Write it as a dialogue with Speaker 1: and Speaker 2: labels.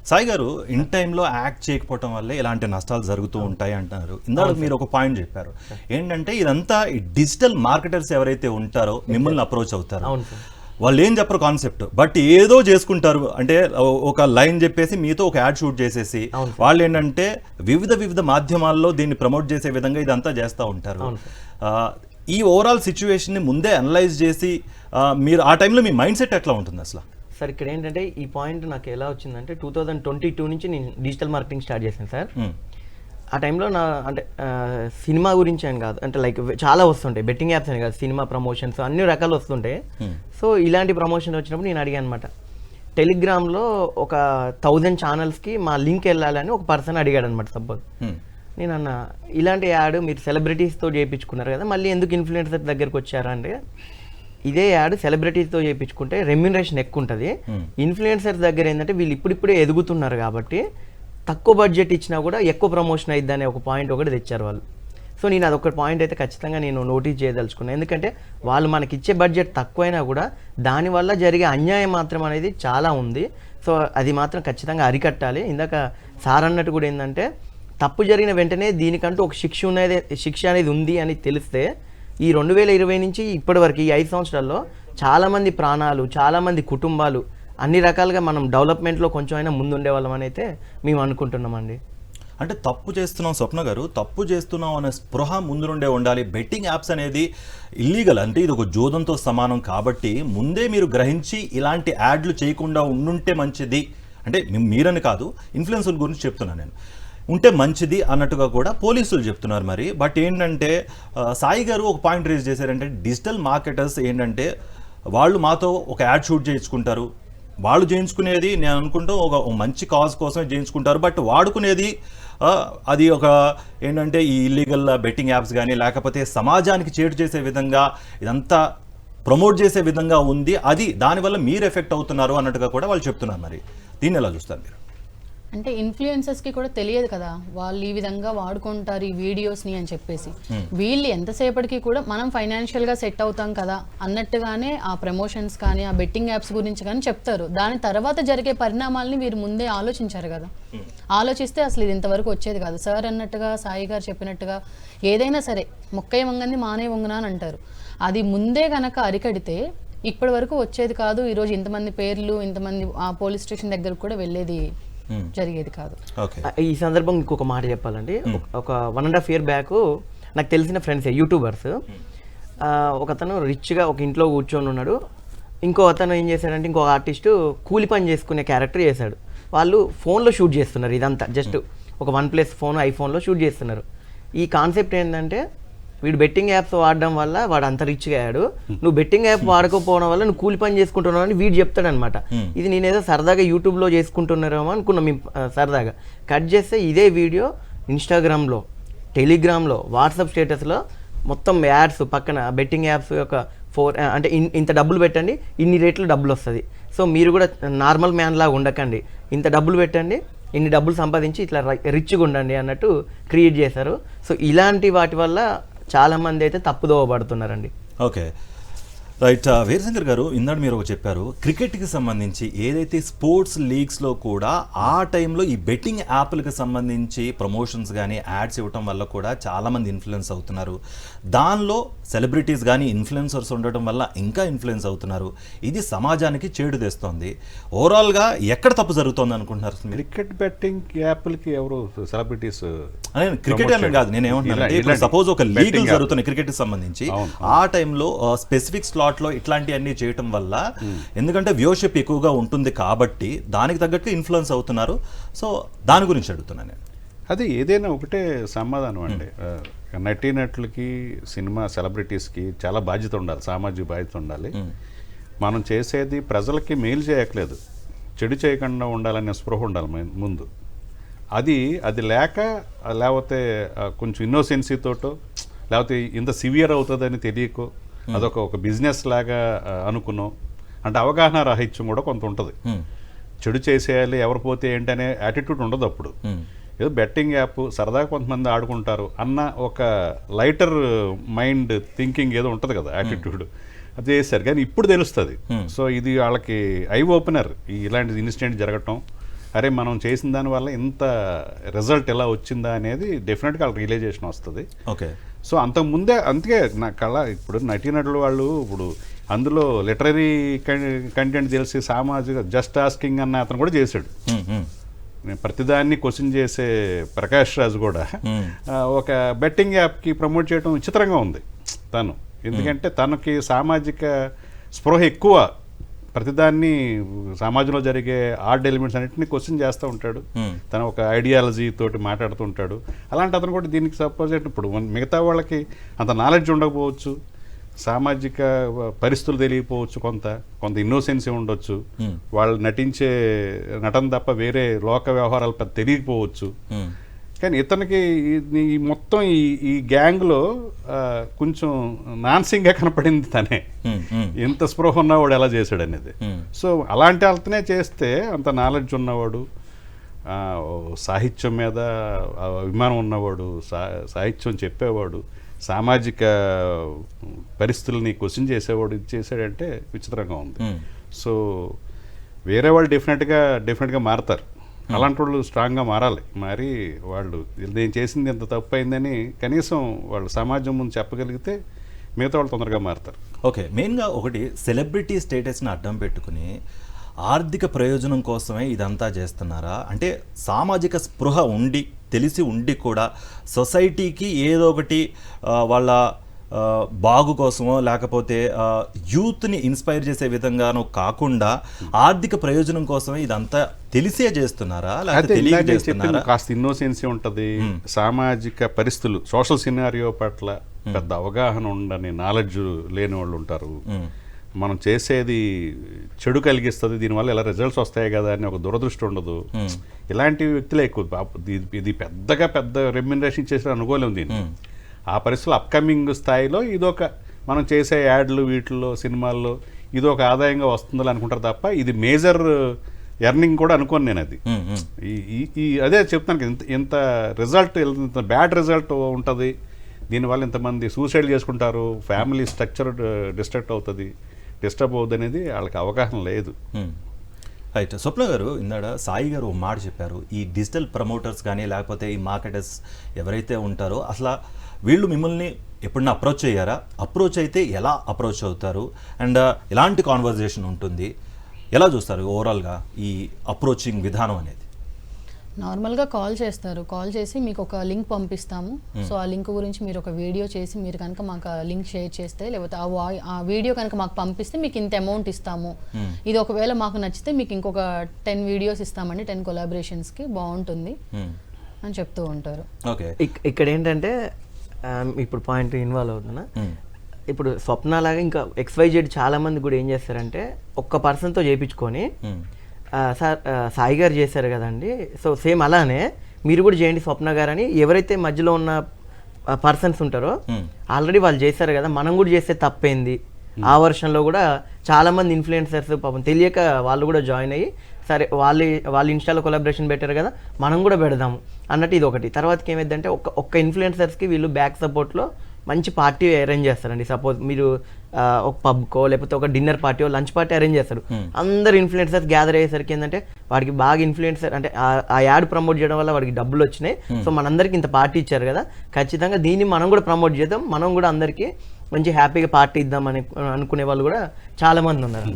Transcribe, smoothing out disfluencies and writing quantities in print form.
Speaker 1: సాయి గారు ఇన్ టైంలో యాక్ట్ చేయకపోవటం వల్లే ఇలాంటి నష్టాలు జరుగుతూ ఉంటాయి అంటున్నారు. ఇందాక మీరు ఒక పాయింట్ చెప్పారు ఏంటంటే ఇదంతా ఈ డిజిటల్ మార్కెటర్స్ ఎవరైతే ఉంటారో మిమ్మల్ని అప్రోచ్ అవుతారు, వాళ్ళు ఏం చెప్పరు కాన్సెప్ట్, బట్ ఏదో చేసుకుంటారు. అంటే ఒక లైన్ చెప్పేసి మీతో ఒక యాడ్ షూట్ చేసేసి వాళ్ళు ఏంటంటే వివిధ మాధ్యమాల్లో దీన్ని ప్రమోట్ చేసే విధంగా ఇదంతా చేస్తూ ఉంటారు. ఈ ఓవరాల్ సిచ్యువేషన్ని ముందే అనలైజ్ చేసి మీరు ఆ టైంలో మీ మైండ్ సెట్ ఎట్లా ఉంటుంది అసలు?
Speaker 2: సార్ ఇక్కడ ఏంటంటే ఈ పాయింట్ నాకు ఎలా వచ్చిందంటే 2022 నుంచి నేను డిజిటల్ మార్కెటింగ్ స్టార్ట్ చేశాను సార్. ఆ టైంలో నా అంటే సినిమా గురించి అని కాదు, అంటే లైక్ చాలా వస్తుంటాయి, బెట్టింగ్ యాప్స్ అని కాదు, సినిమా ప్రమోషన్స్ అన్ని రకాలు వస్తుంటాయి. సో ఇలాంటి ప్రమోషన్ వచ్చినప్పుడు నేను అడిగాను అనమాట, టెలిగ్రామ్లో ఒక 1000 ఛానల్స్కి మా లింక్ వెళ్ళాలని ఒక పర్సన్ అడిగాడు అనమాట. సపోజ్ నేను అన్న ఇలాంటి యాడ్ మీరు సెలబ్రిటీస్తో చేయించుకున్నారు కదా, మళ్ళీ ఎందుకు ఇన్ఫ్లుయెన్సర్ దగ్గరికి వచ్చారా అంటే, ఇదే యాడ్ సెలబ్రిటీస్తో చేయించుకుంటే రెమ్యూనరేషన్ ఎక్కువ ఉంటుంది, ఇన్ఫ్లుయెన్సర్స్ దగ్గర ఏంటంటే వీళ్ళు ఇప్పుడిప్పుడే ఎదుగుతున్నారు కాబట్టి తక్కువ బడ్జెట్ ఇచ్చినా కూడా ఎక్కువ ప్రమోషన్ అయిద్ది అనే ఒక పాయింట్ ఒకటి తెచ్చారు వాళ్ళు. సో నేను అదొక పాయింట్ అయితే ఖచ్చితంగా నేను నోటీస్ చేయదలుచుకున్నాను. ఎందుకంటే వాళ్ళు మనకి ఇచ్చే బడ్జెట్ తక్కువైనా కూడా దానివల్ల జరిగే అన్యాయం మాత్రం అనేది చాలా ఉంది. సో అది మాత్రం ఖచ్చితంగా అరికట్టాలి. ఇందాక సార్ అన్నట్టు కూడా ఏంటంటే తప్పు జరిగిన వెంటనే దీనికంటూ ఒక శిక్ష అనేది ఉంది అని తెలిస్తే ఈ 2020 నుంచి ఇప్పటి వరకు ఈ 5 సంవత్సరాల్లో చాలామంది ప్రాణాలు, చాలామంది కుటుంబాలు అన్ని రకాలుగా మనం డెవలప్మెంట్లో కొంచెం అయినా ముందుండే వాళ్ళం అని అయితే మేము అనుకుంటున్నామండి.
Speaker 1: అంటే తప్పు చేస్తున్నాం స్వప్న గారు, తప్పు చేస్తున్నాం అనే స్పృహ ముందు నుండే ఉండాలి. బెట్టింగ్ యాప్స్ అనేది ఇల్లీగల్, అంటే ఇది ఒక జోదంతో సమానం కాబట్టి ముందే మీరు గ్రహించి ఇలాంటి యాడ్లు చేయకుండా ఉండుంటే మంచిది. అంటే మీరని కాదు, ఇన్ఫ్లుయెన్సర్ల గురించి చెప్తున్నాను నేను, ఉంటే మంచిది అన్నట్టుగా కూడా పోలీసులు చెప్తున్నారు. మరి బట్ ఏంటంటే సాయి గారు ఒక పాయింట్ రేజ్ చేశారంటే డిజిటల్ మార్కెటర్స్ ఏంటంటే వాళ్ళు మాతో ఒక యాడ్ షూట్ చేయించుకుంటారు, వాళ్ళు చేయించుకునేది నేను అనుకుంటూ ఒక మంచి కాజ్ కోసమే చేయించుకుంటారు, బట్ వాడుకునేది అది ఒక ఏంటంటే ఈ ఇల్లీగల్ బెట్టింగ్ యాప్స్ కానీ లేకపోతే సమాజానికి చేటు చేసే విధంగా ఇదంతా ప్రమోట్ చేసే విధంగా ఉంది, అది దానివల్ల మీరు ఎఫెక్ట్ అవుతున్నారు అన్నట్టుగా కూడా వాళ్ళు చెప్తున్నారు. మరి దీన్ని ఎలా చూస్తారు మీరు?
Speaker 3: అంటే ఇన్ఫ్లుయెన్సర్స్కి కూడా తెలియదు కదా వాళ్ళు ఈ విధంగా వాడుకుంటారు ఈ వీడియోస్ని అని చెప్పేసి. వీళ్ళు ఎంతసేపటికి కూడా మనం ఫైనాన్షియల్గా సెట్ అవుతాం కదా అన్నట్టుగానే ఆ ప్రమోషన్స్ కానీ ఆ బెట్టింగ్ యాప్స్ గురించి కానీ చెప్తారు. దాని తర్వాత జరిగే పరిణామాలని వీరు ముందే ఆలోచించారు కదా. ఆలోచిస్తే అసలు ఇది ఇంతవరకు వచ్చేది కాదు. సార్ అన్నట్టుగా, సాయి గారు చెప్పినట్టుగా ఏదైనా సరే మొక్కయ్య వంగంది మానే వంగన అని అంటారు. అది ముందే కనుక అరికడితే ఇప్పటి వరకు వచ్చేది కాదు. ఈరోజు ఇంతమంది పేర్లు, ఇంతమంది ఆ పోలీస్ స్టేషన్ దగ్గర కూడా వెళ్ళేది జరిగేది కాదు.
Speaker 2: ఈ సందర్భం ఇంకొక మాట చెప్పాలండి. ఒక 1.5 year బ్యాక్ నాకు తెలిసిన ఫ్రెండ్స్ యూట్యూబర్స్, ఒక అతను రిచ్గా ఒక ఇంట్లో కూర్చొని ఉన్నాడు, ఇంకో అతను ఏం చేశాడంటే ఇంకో ఆర్టిస్టు కూలి పని చేసుకునే క్యారెక్టర్ చేశాడు. వాళ్ళు ఫోన్లో షూట్ చేస్తున్నారు, ఇదంతా జస్ట్ ఒక OnePlus ఫోన్, ఐఫోన్లో షూట్ చేస్తున్నారు. ఈ కాన్సెప్ట్ ఏంటంటే వీడు బెట్టింగ్ యాప్స్ వాడడం వల్ల వాడు అంత రిచ్గా అయ్యాడు, నువ్వు బెట్టింగ్ యాప్ వాడకపోవడం వల్ల నువ్వు కూలి పని చేసుకుంటున్నావు అని వీడు చెప్తాడనమాట. ఇది నేనేదో సరదాగా యూట్యూబ్లో చేసుకుంటున్నారేమో అనుకున్నాం మేము సరదాగా. కట్ చేస్తే ఇదే వీడియో ఇన్స్టాగ్రామ్లో, టెలిగ్రామ్లో, వాట్సాప్ స్టేటస్లో మొత్తం యాడ్స్ పక్కన బెట్టింగ్ యాప్స్ యొక్క అంటే ఇంత డబ్బులు పెట్టండి, ఇన్ని రేట్లు డబ్బులు వస్తుంది, సో మీరు కూడా నార్మల్ మ్యాన్ లాగా ఉండకండి, ఇంత డబ్బులు పెట్టండి, ఇన్ని డబ్బులు సంపాదించి ఇట్లా రిచ్గా ఉండండి అన్నట్టు క్రియేట్ చేశారు. సో ఇలాంటి వాటి వల్ల చాలామంది అయితే తప్పుదోవ పడుతున్నారండి.
Speaker 1: Okay right. వీరశంకర్ గారు, ఇందాక మీరు చెప్పారు క్రికెట్కి సంబంధించి ఏదైతే స్పోర్ట్స్ లీగ్స్లో కూడా ఆ టైంలో ఈ బెట్టింగ్ యాప్లకు సంబంధించి ప్రమోషన్స్ కానీ యాడ్స్ ఇవ్వటం వల్ల కూడా చాలామంది ఇన్ఫ్లుయెన్స్ అవుతున్నారు. దానిలో సెలబ్రిటీస్ కానీ ఇన్ఫ్లుయెన్సర్స్ ఉండటం వల్ల ఇంకా ఇన్ఫ్లుయెన్స్ అవుతున్నారు. ఇది సమాజానికి చేడు తెస్తోంది. ఓవరాల్గా ఎక్కడ తప్పు జరుగుతుంది అనుకుంటున్నారు?
Speaker 4: క్రికెట్ బెట్టింగ్ యాప్లకి ఎవరు సెలబ్రిటీస్
Speaker 1: క్రికెట్ అని కాదు, నేను ఏమంటున్నాను, సపోజ్ ఒక లీగల్ జరుగుతున్న క్రికెట్కి సంబంధించి ఆ టైంలో స్పెసిఫిక్ స్లాట్లో ఇట్లాంటివన్నీ చేయటం వల్ల, ఎందుకంటే వ్యూవర్షిప్ ఎక్కువగా ఉంటుంది కాబట్టి దానికి తగ్గట్టు ఇన్ఫ్లుయెన్స్ అవుతున్నారు. సో దాని గురించి అడుగుతున్నాను నేను.
Speaker 4: అది ఏదైనా ఒకటే సమాధానం అండి. నటీనటులకి, సినిమా సెలబ్రిటీస్కి చాలా బాధ్యత ఉండాలి, సామాజిక బాధ్యత ఉండాలి. మనం చేసేది ప్రజలకి మేలు చేయట్లేదు, చెడు చేయకుండా ఉండాలనే స్పృహ ఉండాలి ముందు. అది లేక, లేకపోతే కొంచెం ఇన్నోసెన్సీతోటో, లేకపోతే ఇంత సివియర్ అవుతుందని తెలియకో, అదొక బిజినెస్ లాగా అనుకున్నాం అంటే అవగాహన రాహిత్యం కూడా కొంత ఉంటుంది. చెడు చేసేయాలి, ఎవరు పోతే ఏంటనే యాటిట్యూడ్ ఉండదు. అప్పుడు ఏదో బెట్టింగ్ యాప్ సరదాగా కొంతమంది ఆడుకుంటారు అన్న ఒక లైటర్ మైండ్ థింకింగ్ ఏదో ఉంటుంది కదా, యాటిట్యూడ్, అది చేశారు. కానీ ఇప్పుడు తెలుస్తుంది. సో ఇది వాళ్ళకి ఐ ఓపెనర్, ఇలాంటి ఇన్సిడెంట్ జరగటం, అరే మనం చేసిన దానివల్ల ఇంత రిజల్ట్ ఎలా వచ్చిందా అనేది డెఫినెట్గా వాళ్ళకి రియలైజేషన్ వస్తుంది.
Speaker 1: ఓకే.
Speaker 4: సో అంతకుముందే అందుకే నా ఇప్పుడు నటీనటులు వాళ్ళు ఇప్పుడు అందులో లిటరరీ కంటెంట్ తెలిసి సామాజిక జస్ట్ ఆస్కింగ్ అన్న అతను కూడా చేశాడు. నేను ప్రతిదాన్ని క్వశ్చన్ చేసే ప్రకాష్ రాజ్ కూడా ఒక బెట్టింగ్ యాప్కి ప్రమోట్ చేయడం విచిత్రంగా ఉంది తను. ఎందుకంటే తనకి సామాజిక స్పృహ ఎక్కువ, ప్రతిదాన్ని సమాజంలో జరిగే ఆర్డ్ ఎలిమెంట్స్ అన్నింటినీ క్వశ్చన్ చేస్తూ ఉంటాడు. తను ఒక ఐడియాలజీ తోటి మాట్లాడుతూ ఉంటాడు. అలాంటి అతను కూడా దీనికి సపోజ్ ఇప్పుడు మిగతా వాళ్ళకి అంత నాలెడ్జ్ ఉండకపోవచ్చు, సామాజిక పరిస్థితులు తెలియకపోవచ్చు, కొంత ఇన్నోసెన్సీ ఉండొచ్చు, వాళ్ళు నటించే నటన తప్ప వేరే లోక వ్యవహారాలు పెద్ద తెలియకపోవచ్చు. కానీ ఇతనికి ఈ మొత్తం ఈ గ్యాంగ్లో కొంచెం నాన్సింగ్గా కనపడింది తనే. ఎంత స్పృహ ఉన్నవాడు ఎలా చేశాడు అనేది. సో అలాంటి వాళ్ళతోనే చేస్తే అంత నాలెడ్జ్ ఉన్నవాడు, సాహిత్యం మీద అభిమానం ఉన్నవాడు, సాహిత్యం చెప్పేవాడు, సామాజిక పరిస్థితుల్ని క్వశ్చన్ చేసేవాడు ఇది చేశాడంటే విచిత్రంగా ఉంది. సో వేరే వాళ్ళు డెఫినెట్గా మారతారు. అలాంటి వాళ్ళు స్ట్రాంగ్గా మారాలి. మరి వాళ్ళు నేను చేసింది ఎంత తప్పు అయిందని కనీసం వాళ్ళు సమాజం ముందు చెప్పగలిగితే మిగతా వాళ్ళు తొందరగా మారతారు.
Speaker 1: ఓకే. మెయిన్గా ఒకటి సెలబ్రిటీ స్టేటస్ని అడ్డం పెట్టుకుని ఆర్థిక ప్రయోజనం కోసమే ఇదంతా చేస్తున్నారా? అంటే సామాజిక స్పృహ ఉండి తెలిసి ఉండి కూడా సొసైటీకి ఏదో ఒకటి వాళ్ళ బాగు కోసమో లేకపోతే యూత్ని ఇన్స్పైర్ చేసే విధంగానో కాకుండా ఆర్థిక ప్రయోజనం కోసమే ఇదంతా తెలిసే చేస్తున్నారా లేకపోతే తెలియక చేస్తున్నారా?
Speaker 4: కాస్త ఇన్నోసెన్సీ ఉంటుంది, సామాజిక పరిస్థితులు సోషల్ సినారియో పట్ల పెద్ద అవగాహన ఉండని నాలెడ్జ్ లేని వాళ్ళు ఉంటారు. మనం చేసేది చెడు కలిగిస్తుంది, దీనివల్ల ఎలా రిజల్ట్స్ వస్తాయి కదా అని ఒక దురదృష్టి ఉండదు. ఇలాంటి వ్యక్తులే ఎక్కువ. ఇది పెద్ద రెమ్యునరేషన్ చేసిన అనుకోలేము దీన్ని. ఆ పరిస్థితులు అప్కమింగ్ స్థాయిలో ఇదొక మనం చేసే యాడ్లు వీటిల్లో సినిమాల్లో ఇదొక ఆదాయంగా వస్తుందని అనుకుంటారు తప్ప ఇది మేజర్ ఎర్నింగ్ కూడా అనుకోను నేను. అది అదే చెప్తాను, ఇంత రిజల్ట్ ఇంత బ్యాడ్ రిజల్ట్ ఉంటుంది, దీనివల్ల ఇంతమంది సూసైడ్ చేసుకుంటారు, ఫ్యామిలీ స్ట్రక్చర్ డిస్టర్బ్ అవుతుంది అనేది వాళ్ళకి అవగాహన లేదు.
Speaker 1: రైట్. స్వప్న గారు, ఇందాడ సాయి గారు ఒక మాట చెప్పారు, ఈ డిజిటల్ ప్రమోటర్స్ కానీ లేకపోతే ఈ మార్కెటర్స్ ఎవరైతే ఉంటారో అసలు వీళ్ళు మిమ్మల్ని ఎప్పుడన్నా అప్రోచ్ అయ్యారా? అప్రోచ్ అయితే ఎలా అప్రోచ్ అవుతారు అండ్ ఎలాంటి కాన్వర్జేషన్ ఉంటుంది, ఎలా చూస్తారు ఓవరాల్గా ఈ అప్రోచింగ్ విధానం అనేది?
Speaker 3: నార్మల్గా కాల్ చేస్తారు, కాల్ చేసి మీకు ఒక లింక్ పంపిస్తాము, సో ఆ లింక్ గురించి మీరు ఒక వీడియో చేసి మీరు కనుక మాకు ఆ లింక్ షేర్ చేస్తే లేకపోతే ఆ వీడియో కనుక మాకు పంపిస్తే మీకు ఇంత అమౌంట్ ఇస్తాము, ఇది ఒకవేళ మాకు నచ్చితే మీకు ఇంకొక 10 వీడియోస్ ఇస్తామండి, 10 కొలాబరేషన్స్కి బాగుంటుంది అని చెప్తూ ఉంటారు.
Speaker 1: ఓకే.
Speaker 2: ఇక్కడ ఏంటంటే ఇప్పుడు పాయింట్ ఇన్వాల్వ్ అవుతున్నా, ఇప్పుడు స్వప్న లాగా ఇంకా XYZ చాలా మంది కూడా ఏం చేస్తారంటే ఒక్క పర్సన్తో చేయించుకొని సార్ సాయి గారు చేశారు కదండి, సో సేమ్ అలానే మీరు కూడా చేయండి స్వప్న గారు అని ఎవరైతే మధ్యలో ఉన్న పర్సన్స్ ఉంటారో ఆల్రెడీ వాళ్ళు చేశారు కదా, మనం కూడా చేస్తే తప్పేంది, ఆ వర్షన్లో కూడా చాలామంది ఇన్ఫ్లుయెన్సర్స్ పాపం తెలియక వాళ్ళు కూడా జాయిన్ అయ్యి సరే వాళ్ళు ఇన్స్టాలో కొలాబరేషన్ పెట్టారు కదా మనం కూడా పెడదాము అన్నట్టు ఇది ఒకటి. తర్వాతకి ఏమైందంటే ఒక్క ఇన్ఫ్లుయెన్సర్స్కి వీళ్ళు బ్యాక్ సపోర్ట్లో మంచి పార్టీ అరేంజ్ చేస్తారండి. సపోజ్ మీరు ఒక పబ్కో లేకపోతే ఒక dinner party lunch party arrange చేస్తారు, అందరు ఇన్ఫ్లుయెన్సర్స్ గ్యాదర్ అయ్యేసరికి ఏంటంటే వాడికి బాగా ఇన్ఫ్లుయెన్సర్ అంటే ఆ యాడ్ ప్రమోట్ చేయడం వల్ల వాడికి డబ్బులు వచ్చినాయి, సో మనందరికి ఇంత పార్టీ ఇచ్చారు కదా, ఖచ్చితంగా దీన్ని మనం కూడా ప్రమోట్ చేద్దాం, మనం కూడా అందరికీ మంచి హ్యాపీగా పార్టీ ఇద్దాం అని అనుకునే వాళ్ళు కూడా చాలా మంది ఉన్నారు.